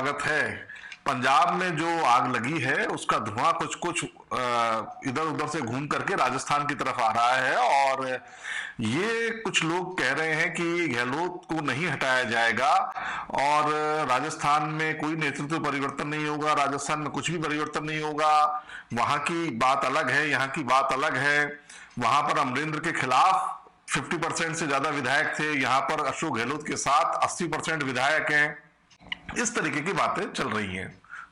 स्वागत है। पंजाब में जो आग लगी है उसका धुआं कुछ कुछ इधर उधर से घूम करके राजस्थान की तरफ आ रहा है और ये कुछ लोग कह रहे हैं कि गहलोत को नहीं हटाया जाएगा और राजस्थान में कोई नेतृत्व परिवर्तन नहीं होगा, राजस्थान में कुछ भी परिवर्तन नहीं होगा। वहां की बात अलग है, यहाँ की बात अलग है। वहां पर अमरेंद्र के खिलाफ 50% से ज्यादा विधायक थे, यहाँ पर अशोक गहलोत के साथ 80% विधायक हैं। इस तरीके की बातें चल रही हैं।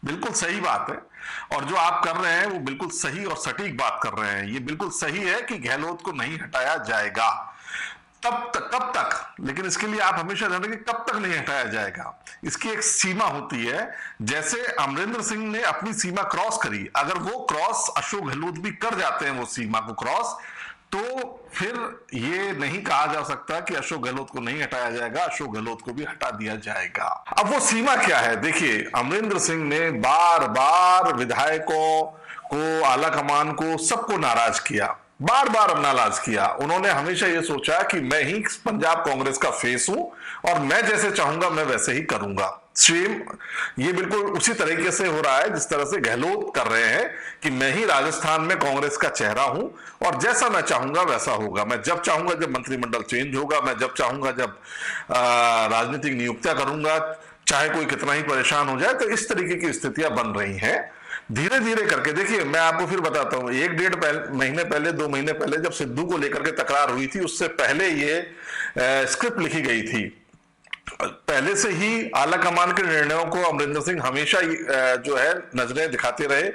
बिल्कुल सही बात है और जो आप कर रहे हैं वो बिल्कुल सही और सटीक बात कर रहे हैं। ये बिल्कुल सही है कि गहलोत को नहीं हटाया जाएगा। तब तक कब तक, लेकिन इसके लिए आप हमेशा ध्यान रखें कब तक नहीं हटाया जाएगा। इसकी एक सीमा होती है। जैसे अमरिंदर सिंह ने अपनी सीमा क्रॉस करी, अगर वो क्रॉस अशोक गहलोत भी कर जाते हैं वो सीमा को क्रॉस, तो फिर ये नहीं कहा जा सकता कि अशोक गहलोत को नहीं हटाया जाएगा, अशोक गहलोत को भी हटा दिया जाएगा। अब वो सीमा क्या है? देखिए, अमरिंदर सिंह ने बार बार विधायकों को, आला कमान को, सबको नाराज किया, बार बार नाराज किया। उन्होंने हमेशा ये सोचा कि मैं ही पंजाब कांग्रेस का फेस हूं और मैं जैसे चाहूंगा मैं वैसे ही करूंगा। सेम ये बिल्कुल उसी तरीके से हो रहा है जिस तरह से गहलोत कर रहे हैं कि मैं ही राजस्थान में कांग्रेस का चेहरा हूं और जैसा मैं चाहूंगा वैसा होगा। मैं जब चाहूंगा जब मंत्रिमंडल चेंज होगा, मैं जब चाहूंगा जब राजनीतिक नियुक्तियां करूंगा, चाहे कोई कितना ही परेशान हो जाए। तो इस तरीके की स्थितियां बन रही हैं धीरे धीरे करके। देखिए, मैं आपको फिर बताता हूं, 1-1.5 महीने पहले, 2 महीने पहले जब सिद्धू को लेकर के तकरार हुई थी, उससे पहले ये स्क्रिप्ट लिखी गई थी। पहले से ही आला कमान के निर्णयों को अमरिंदर सिंह हमेशा जो है नजरें दिखाते रहे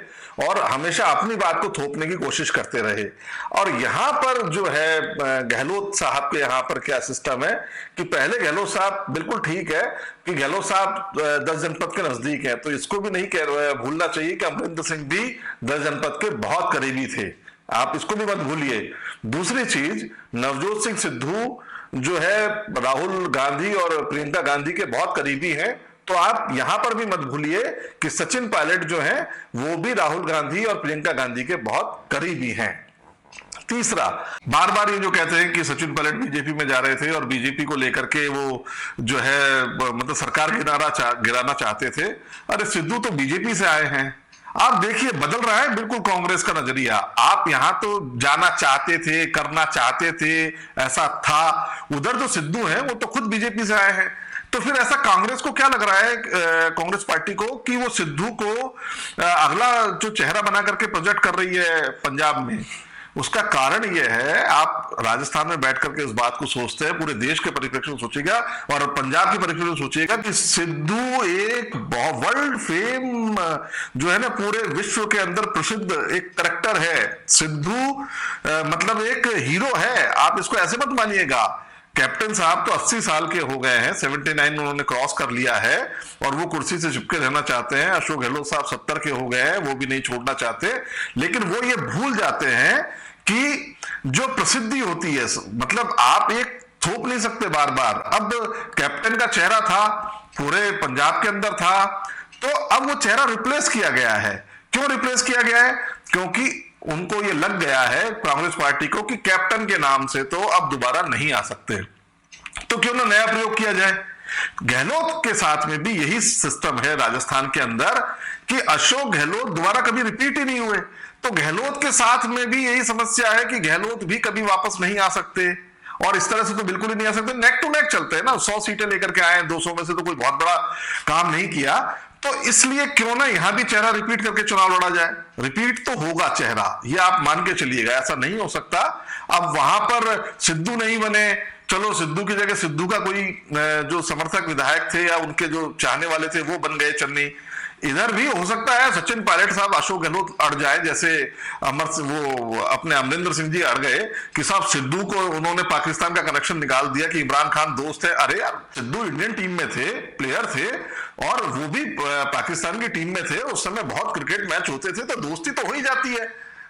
और हमेशा अपनी बात को थोपने की कोशिश करते रहे। और यहां पर जो है गहलोत साहब के यहाँ पर क्या सिस्टम है कि पहले गहलोत साहब, बिल्कुल ठीक है कि गहलोत साहब 10 जनपद के नजदीक है, तो इसको भी नहीं भूलना चाहिए कि अमरिंदर सिंह भी 10 जनपद के बहुत करीबी थे। आप इसको भी मत भूलिए। दूसरी चीज, नवजोत सिंह सिद्धू जो है राहुल गांधी और प्रियंका गांधी के बहुत करीबी हैं, तो आप यहां पर भी मत भूलिए कि सचिन पायलट जो हैं वो भी राहुल गांधी और प्रियंका गांधी के बहुत करीबी हैं। तीसरा, बार बार ये जो कहते हैं कि सचिन पायलट बीजेपी में जा रहे थे और बीजेपी को लेकर के वो जो है मतलब सरकार गिराना चाहते थे। अरे सिद्धू तो बीजेपी से आए हैं। आप देखिए, बदल रहा है बिल्कुल कांग्रेस का नजरिया। आप यहां तो जाना चाहते थे, करना चाहते थे, ऐसा था। उधर जो सिद्धू हैं वो तो खुद बीजेपी से आए हैं। तो फिर ऐसा कांग्रेस को क्या लग रहा है, कांग्रेस पार्टी को, कि वो सिद्धू को अगला जो चेहरा बना करके प्रोजेक्ट कर रही है पंजाब में? उसका कारण यह है, आप राजस्थान में बैठ करके इस बात को सोचते हैं, पूरे देश के परिप्रेक्ष्य में सोचिएगा और पंजाब के परिप्रेक्ष्य में सोचिएगा कि सिद्धू एक वर्ल्ड फेम जो है ना, पूरे विश्व के अंदर प्रसिद्ध एक कैरेक्टर है। सिद्धू मतलब एक हीरो है। आप इसको ऐसे मत मानिएगा। कैप्टन साहब तो 80 साल के हो गए हैं, 79 उन्होंने क्रॉस कर लिया है और वो कुर्सी से चिपके रहना चाहते हैं। अशोक गहलोत साहब 70 के हो गए हैं, वो भी नहीं छोड़ना चाहते। लेकिन वो ये भूल जाते हैं कि जो प्रसिद्धि होती है, मतलब आप एक थोप नहीं सकते बार बार। अब कैप्टन का चेहरा था, पूरे पंजाब के अंदर था, तो अब वो चेहरा रिप्लेस किया गया है। क्यों रिप्लेस किया गया है? क्योंकि उनको ये लग गया है, कांग्रेस पार्टी को, कि कैप्टन के नाम से तो अब दोबारा नहीं आ सकते, तो क्यों ना नया प्रयोग किया जाए। गहलोत के साथ में भी यही सिस्टम है राजस्थान के अंदर कि अशोक गहलोत दोबारा कभी रिपीट ही नहीं हुए। तो गहलोत के साथ में भी यही समस्या है कि गहलोत भी कभी वापस नहीं आ सकते और इस तरह से तो बिल्कुल ही नहीं आ सकते। नेक टू नेक चलते हैं ना, 100 सीटें लेकर के आए, 200 में से तो कोई बहुत बड़ा काम नहीं किया। तो इसलिए क्यों ना यहां भी चेहरा रिपीट करके चुनाव लड़ा जाए। रिपीट तो होगा चेहरा, ये आप मान के चलिएगा, ऐसा नहीं हो सकता। अब वहां पर सिद्धू नहीं बने, चलो सिद्धू की जगह सिद्धू का कोई जो समर्थक विधायक थे या उनके जो चाहने वाले थे वो बन गए चन्नी। इधर भी हो सकता है सचिन पायलट साहब अशोक गहलोत अड़ जाए, जैसे वो अपने अमरिंदर सिंह जी अड़ गए कि साहब सिद्धू को उन्होंने पाकिस्तान का कनेक्शन निकाल दिया कि इमरान खान दोस्त है। अरे यार, सिद्धू इंडियन टीम में थे, प्लेयर थे और वो भी पाकिस्तान की टीम में थे। उस समय बहुत क्रिकेट मैच होते थे, तो दोस्ती तो हो ही जाती है।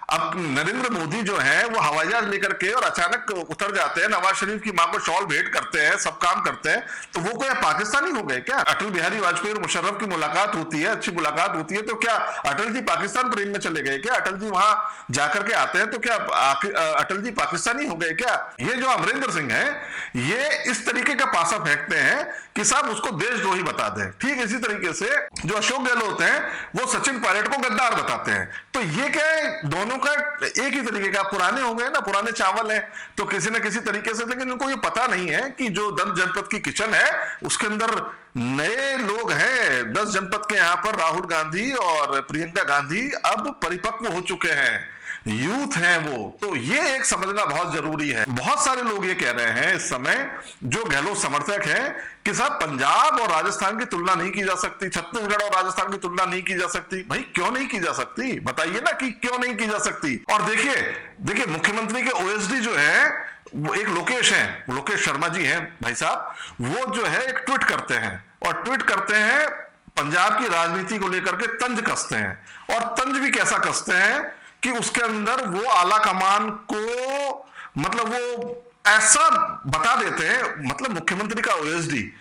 अब नरेंद्र मोदी जो है वो हवाई जहाज लेकर के और अचानक उतर जाते हैं, नवाज शरीफ की मां को शॉल भेंट करते हैं, सब काम करते हैं, तो वो क्या पाकिस्तानी हो गए क्या? अटल बिहारी वाजपेयी और मुशर्रफ की मुलाकात होती है, अच्छी मुलाकात होती है, तो क्या अटल जी पाकिस्तान प्रेम में चले गए क्या? अटल जी वहां जाकर के आते हैं तो क्या अटल जी पाकिस्तानी हो गए क्या? ये जो अमरिंदर सिंह है ये इस तरीके का पासा फेंकते हैं कि साहब उसको देशद्रोही बता दें। ठीक इसी तरीके से जो अशोक गहलोत हैं वो सचिन पायलट को गद्दार बताते हैं। तो ये क्या है, दोनों का एक ही तरीके का, पुराने हो गए ना, पुराने चावल हैं, तो किसी न किसी तरीके से, लेकिन इनको ये पता नहीं है कि जो 10 जनपद की किचन है उसके अंदर नए लोग हैं। 10 जनपद के यहां पर राहुल गांधी और प्रियंका गांधी अब परिपक्व हो चुके हैं, यूथ हैं वो। तो ये एक समझना बहुत जरूरी है। बहुत सारे लोग ये कह रहे हैं इस समय जो गहलोत समर्थक हैं कि साहब पंजाब और राजस्थान की तुलना नहीं की जा सकती, छत्तीसगढ़ और राजस्थान की तुलना नहीं की जा सकती। भाई क्यों नहीं की जा सकती, बताइए ना कि क्यों नहीं की जा सकती। और देखिए मुख्यमंत्री के ओएसडी जो है वो एक लोकेश हैं, लोकेश शर्मा जी हैं भाई साहब, वो जो है एक ट्वीट करते हैं और ट्वीट करते हैं पंजाब की राजनीति को लेकर के तंज कसते हैं। और तंज भी कैसा कसते हैं कि उसके अंदर वो आला कमान को मतलब वो ऐसा बता देते हैं, मतलब मुख्यमंत्री का ओएसडी,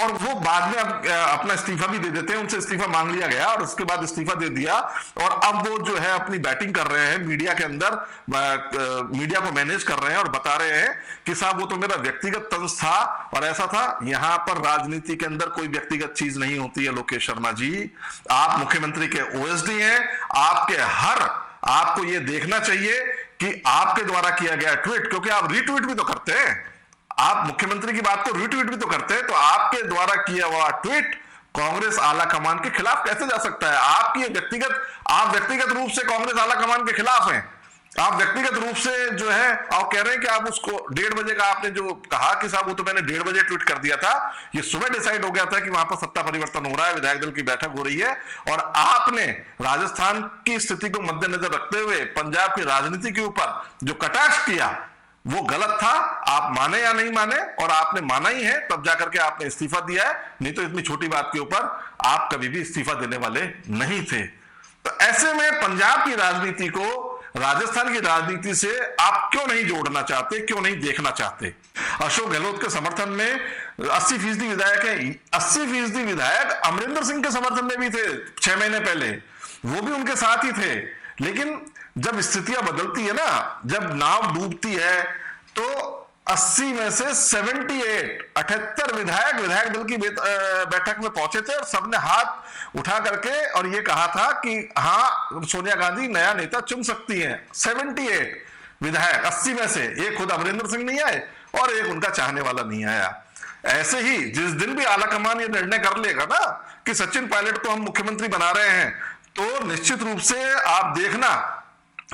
और वो बाद में अपना इस्तीफा भी दे देते हैं। उनसे इस्तीफा मांग लिया गया और उसके बाद इस्तीफा दे दिया, और अब वो जो है अपनी बैटिंग कर रहे हैं मीडिया के अंदर, मीडिया को मैनेज कर रहे हैं और बता रहे हैं कि साहब वो तो मेरा व्यक्तिगत तंज था और ऐसा था। यहां पर राजनीति के अंदर कोई व्यक्तिगत चीज नहीं होती है लोकेश शर्मा जी। आप मुख्यमंत्री के ओएसडी हैं, आपको ये देखना चाहिए कि आपके द्वारा किया गया ट्वीट, क्योंकि आप रीट्वीट भी तो करते हैं, आप मुख्यमंत्री की बात को रीट्वीट भी तो करते हैं, तो आपके द्वारा किया हुआ ट्वीट कांग्रेस आला कमान के खिलाफ कैसे जा सकता है? आप व्यक्तिगत रूप से कांग्रेस आला कमान के खिलाफ हैं। आप व्यक्तिगत रूप से जो है आप कह रहे हैं कि आप उसको 1:30 बजे का आपने जो कहा कि साहब वो तो मैंने 1:30 बजे ट्वीट कर दिया था, ये सुबह डिसाइड हो गया था कि वहां पर सत्ता परिवर्तन हो रहा है, विधायक दल की बैठक हो रही है, और आपने राजस्थान की स्थिति को मद्देनजर रखते हुए पंजाब की राजनीति के ऊपर जो कटाक्ष किया वो गलत था। आप माने या नहीं माने, और आपने माना ही है, तब जाकर के आपने इस्तीफा दिया है, नहीं तो इतनी छोटी बात के ऊपर आप कभी भी इस्तीफा देने वाले नहीं थे। तो ऐसे में पंजाब की राजनीति को राजस्थान की राजनीति से आप क्यों नहीं जोड़ना चाहते, क्यों नहीं देखना चाहते? अशोक गहलोत के समर्थन में 80% विधायक है। 80% विधायक अमरिंदर सिंह के समर्थन में भी थे 6 महीने पहले, वो भी उनके साथ ही थे। लेकिन जब स्थितियां बदलती है ना, जब नाव डूबती है, तो 80 में से 78 विधायक दल की बैठक में पहुंचे थे और सबने हाथ उठा करके और ये कहा था कि हाँ सोनिया गांधी नया नेता चुन सकती हैं। 78 विधायक 80 में से, एक खुद अमरिंदर सिंह नहीं आए और एक उनका चाहने वाला नहीं आया। ऐसे ही जिस दिन भी आला कमान ये निर्णय कर लेगा ना कि सचिन पायलट को हम मुख्यमंत्री बना रहे हैं, तो निश्चित रूप से आप देखना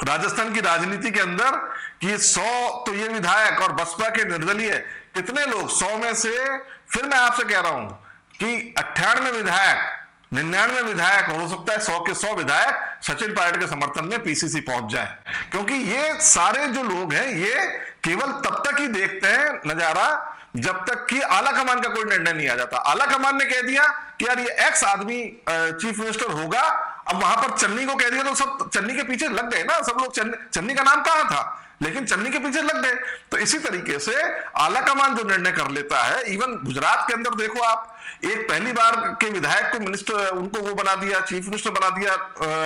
राजस्थान की राजनीति के अंदर कि 100 तो ये विधायक और बसपा के निर्दलीय कितने लोग, 100 में से फिर मैं आपसे कह रहा हूं कि 98 विधायक, 99 विधायक, हो सकता है 100 के 100 विधायक सचिन पायलट के समर्थन में पीसीसी पहुंच जाए। क्योंकि ये सारे जो लोग हैं ये केवल तब तक ही देखते हैं नजारा जब तक कि आला कमान का कोई निर्णय नहीं आ जाता। आला कमान ने कह दिया कि यार ये एक्स आदमी चीफ मिनिस्टर होगा, अब वहां पर चन्नी को कह दिया तो सब चन्नी के पीछे लग गए ना, सब लोग चन्नी का नाम कहां था, लेकिन चन्नी के पीछे लग गए। तो इसी तरीके से आला कमान जो निर्णय कर लेता है, इवन गुजरात के अंदर देखो आप, एक पहली बार के विधायक को मिनिस्टर, उनको वो बना दिया, चीफ मिनिस्टर बना दिया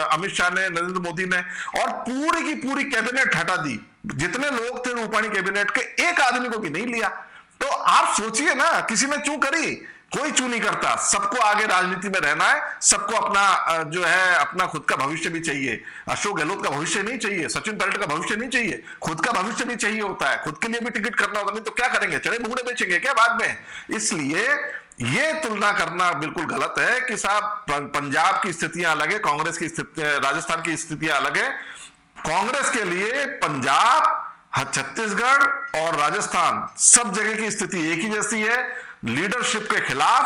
अमित शाह ने, नरेंद्र मोदी ने, और पूरी की पूरी कैबिनेट हटा दी। जितने लोग थे रूपाणी कैबिनेट के, एक आदमी को भी नहीं लिया। तो आप सोचिए ना, किसी ने चू करी? कोई चू नहीं करता। सबको आगे राजनीति में रहना है, सबको अपना जो है अपना खुद का भविष्य भी चाहिए। अशोक गहलोत का भविष्य नहीं चाहिए, सचिन पायलट का भविष्य नहीं चाहिए, खुद का भविष्य भी चाहिए होता है। खुद के लिए भी टिकट करना होता, नहीं तो क्या करेंगे, चढ़े भूड़े बेचेंगे क्या बाद में? इसलिए ये तुलना करना बिल्कुल गलत है कि साहब पंजाब की स्थितियां अलग है, कांग्रेस की स्थिति, राजस्थान की स्थितियां अलग है। कांग्रेस के लिए पंजाब, छत्तीसगढ़ और राजस्थान सब जगह की स्थिति एक ही जैसी है। लीडरशिप के खिलाफ,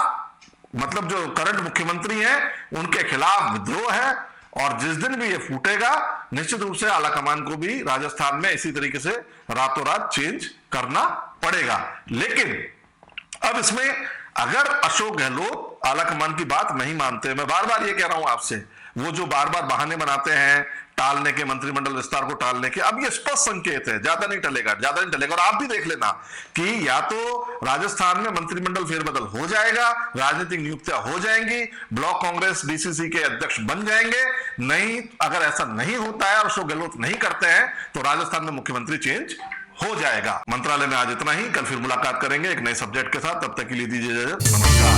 मतलब जो करंट मुख्यमंत्री हैं उनके खिलाफ विद्रोह है, और जिस दिन भी ये फूटेगा निश्चित रूप से आला कमान को भी राजस्थान में इसी तरीके से रातों रात चेंज करना पड़ेगा। लेकिन अब इसमें अगर अशोक गहलोत आला कमान की बात नहीं मानते, मैं बार बार ये कह रहा हूं आपसे, वो जो बार बार बहाने बनाते हैं टालने के, मंत्रिमंडल विस्तार को टालने के। अब ये स्पष्ट संकेत है, ज्यादा नहीं टलेगा, ज्यादा नहीं टलेगा। और आप भी देख लेना कि या तो राजस्थान में मंत्रिमंडल फेरबदल हो जाएगा, राजनीतिक नियुक्तियां हो जाएंगी, ब्लॉक कांग्रेस डीसीसी के अध्यक्ष बन जाएंगे। नहीं, अगर ऐसा नहीं होता है और अशोक गहलोत नहीं करते हैं तो राजस्थान में मुख्यमंत्री चेंज हो जाएगा। मंत्रालय में आज इतना ही। कल फिर मुलाकात करेंगे एक नए सब्जेक्ट के साथ। तब तक के लिए दीजिए इजाजत। नमस्कार।